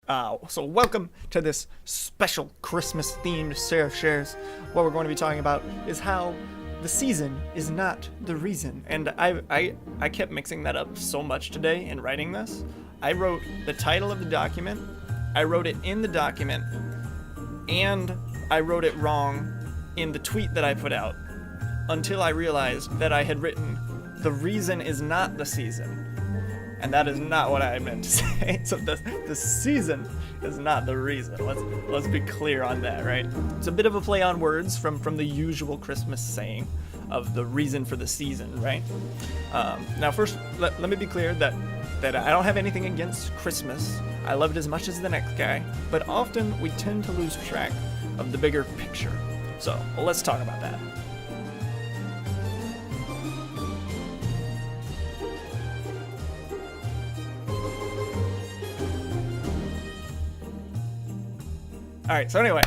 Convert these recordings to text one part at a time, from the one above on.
So welcome to this special Christmas-themed SeraphShares. What we're going to be talking about is how the season is not the reason. And I kept mixing that up so much today in writing this. I wrote the title of the document, I wrote it in the document, and I wrote it wrong in the tweet that I put out until I realized that I had written, the reason is not the season. And that is not what I meant to say. So the season is not the reason. Let's be clear on that, right? It's a bit of a play on words from the usual Christmas saying of the reason for the season, right? Now first, let me be clear that I don't have anything against Christmas. I love it as much as the next guy, but often we tend to lose track of the bigger picture. So let's talk about that. All right, so anyway,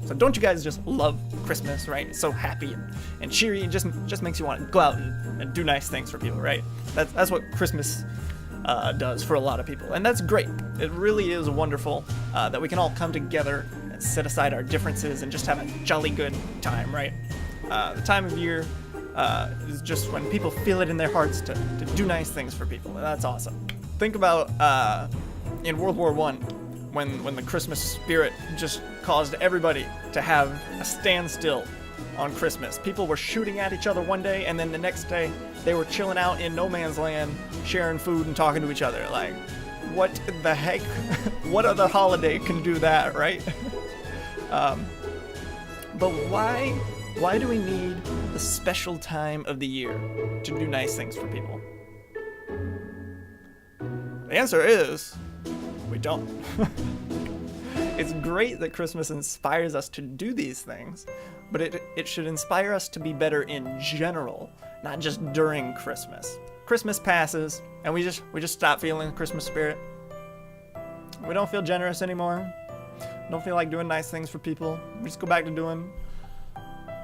so don't you guys just love Christmas, right? It's so happy and cheery, and just makes you want to go out and do nice things for people, right? That's what Christmas does for a lot of people, and that's great. It really is wonderful that we can all come together and set aside our differences and just have a jolly good time, right? The time of year is just when people feel it in their hearts to do nice things for people, and that's awesome. Think about in World War I, when the Christmas spirit just caused everybody to have a standstill on Christmas. People were shooting at each other one day, and then the next day they were chilling out in no man's land, sharing food and talking to each other. Like, what the heck? What other holiday can do that, right? But why do we need a special time of the year to do nice things for people? The answer is, we don't. It's great that Christmas inspires us to do these things, but it should inspire us to be better in general, not just during Christmas. Christmas passes, and we just stop feeling the Christmas spirit. We don't feel generous anymore. Don't feel like doing nice things for people. We just go back to doing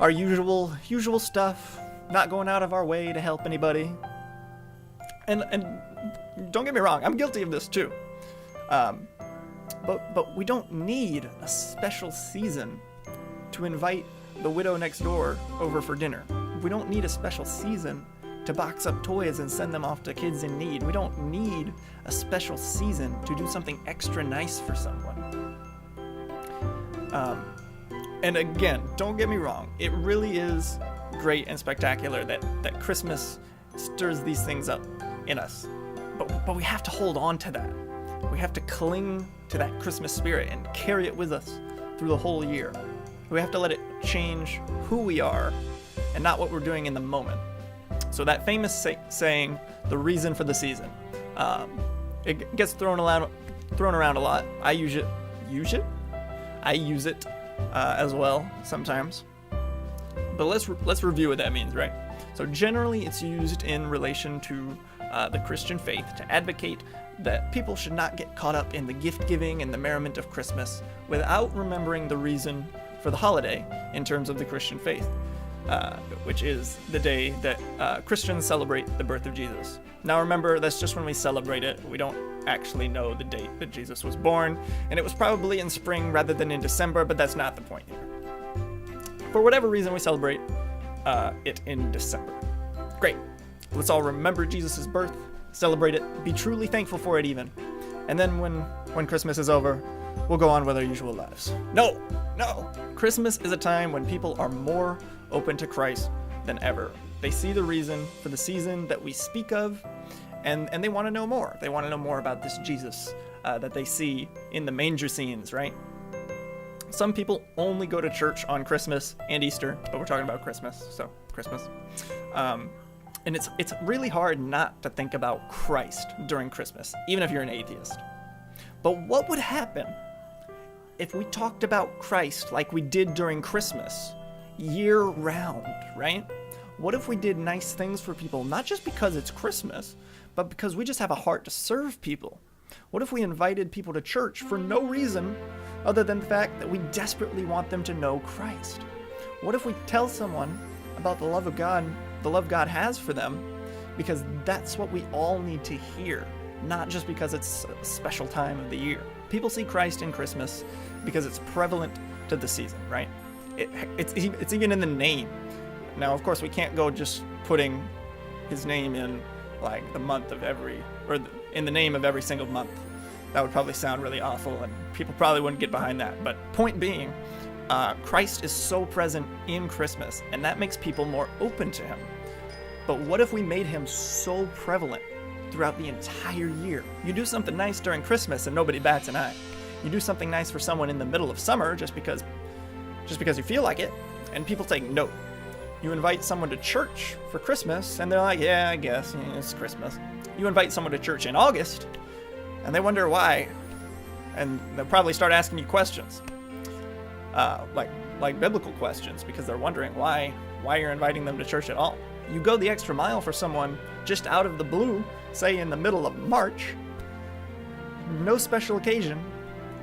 our usual stuff, not going out of our way to help anybody. And don't get me wrong, I'm guilty of this too. But we don't need a special season to invite the widow next door over for dinner. We don't need a special season to box up toys and send them off to kids in need. We don't need a special season to do something extra nice for someone. And again, don't get me wrong, it really is great and spectacular that Christmas stirs these things up in us. But we have to hold on to that. We have to cling to that Christmas spirit and carry it with us through the whole year. We have to let it change who we are and not what we're doing in the moment. So that famous saying, the reason for the season, it gets thrown around a lot. I use it as well sometimes. But let's review what that means, right? So generally it's used in relation to the Christian faith to advocate that people should not get caught up in the gift-giving and the merriment of Christmas without remembering the reason for the holiday in terms of the Christian faith, which is the day that Christians celebrate the birth of Jesus. Now remember, that's just when we celebrate it. We don't actually know the date that Jesus was born, and it was probably in spring rather than in December, but that's not the point here. For whatever reason, we celebrate it in December. Great. Let's all remember Jesus' birth, celebrate it, be truly thankful for it even. And then when Christmas is over, we'll go on with our usual lives. No! Christmas is a time when people are more open to Christ than ever. They see the reason for the season that we speak of, and they want to know more. They want to know more about this Jesus that they see in the manger scenes, right? Some people only go to church on Christmas and Easter, but we're talking about Christmas, so Christmas. And it's really hard not to think about Christ during Christmas, even if you're an atheist. But what would happen if we talked about Christ like we did during Christmas, year-round, right? What if we did nice things for people, not just because it's Christmas, but because we just have a heart to serve people? What if we invited people to church for no reason other than the fact that we desperately want them to know Christ? What if we tell someone about the love God has for them because that's what we all need to hear, not just because it's a special time of the year? People see Christ in Christmas because it's prevalent to the season, right? It's even in the name. Now, of course, we can't go just putting his name in like the month of in the name of every single month. That would probably sound really awful, and people probably wouldn't get behind that. But point being, Christ is so present in Christmas, and that makes people more open to him. But what if we made him so prevalent throughout the entire year? You do something nice during Christmas and nobody bats an eye. You do something nice for someone in the middle of summer just because you feel like it, and people take note. You invite someone to church for Christmas, and they're like, yeah, I guess, it's Christmas. You invite someone to church in August, and they wonder why, and they'll probably start asking you questions, like biblical questions, because they're wondering why you're inviting them to church at all. You go the extra mile for someone just out of the blue, say in the middle of March, no special occasion,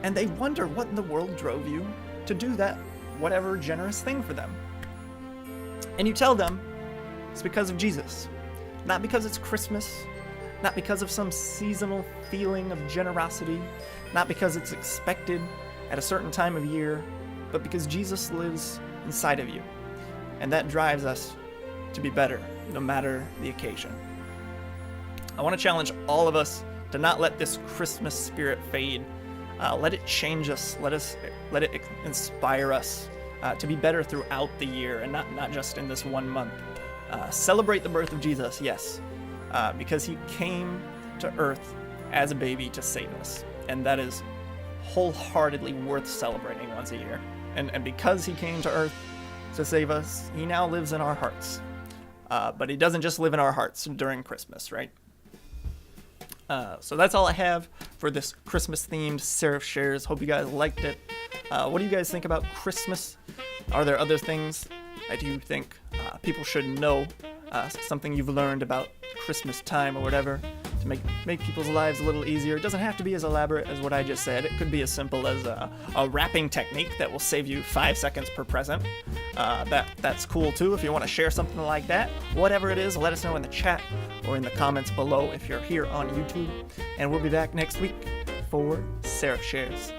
and they wonder what in the world drove you to do that whatever generous thing for them. And you tell them it's because of Jesus, not because it's Christmas, not because of some seasonal feeling of generosity, not because it's expected at a certain time of year, but because Jesus lives inside of you. And that drives us to be better, no matter the occasion. I want to challenge all of us to not let this Christmas spirit fade. Let it change us. Let it inspire us to be better throughout the year, and not just in this one month. Celebrate the birth of Jesus, yes, because he came to earth as a baby to save us, and that is wholeheartedly worth celebrating once a year. And because he came to earth to save us, he now lives in our hearts. But he doesn't just live in our hearts during Christmas, right? So that's all I have for this Christmas-themed SeraphShares. Hope you guys liked it. What do you guys think about Christmas? Are there other things that you think people should know? Something you've learned about Christmas time or whatever to make people's lives a little easier. It doesn't have to be as elaborate as what I just said. It could be as simple as a wrapping technique that will save you 5 seconds per present. That's cool too if you want to share something like that. Whatever it is, let us know in the chat or in the comments below if you're here on YouTube. And we'll be back next week for SeraphShares.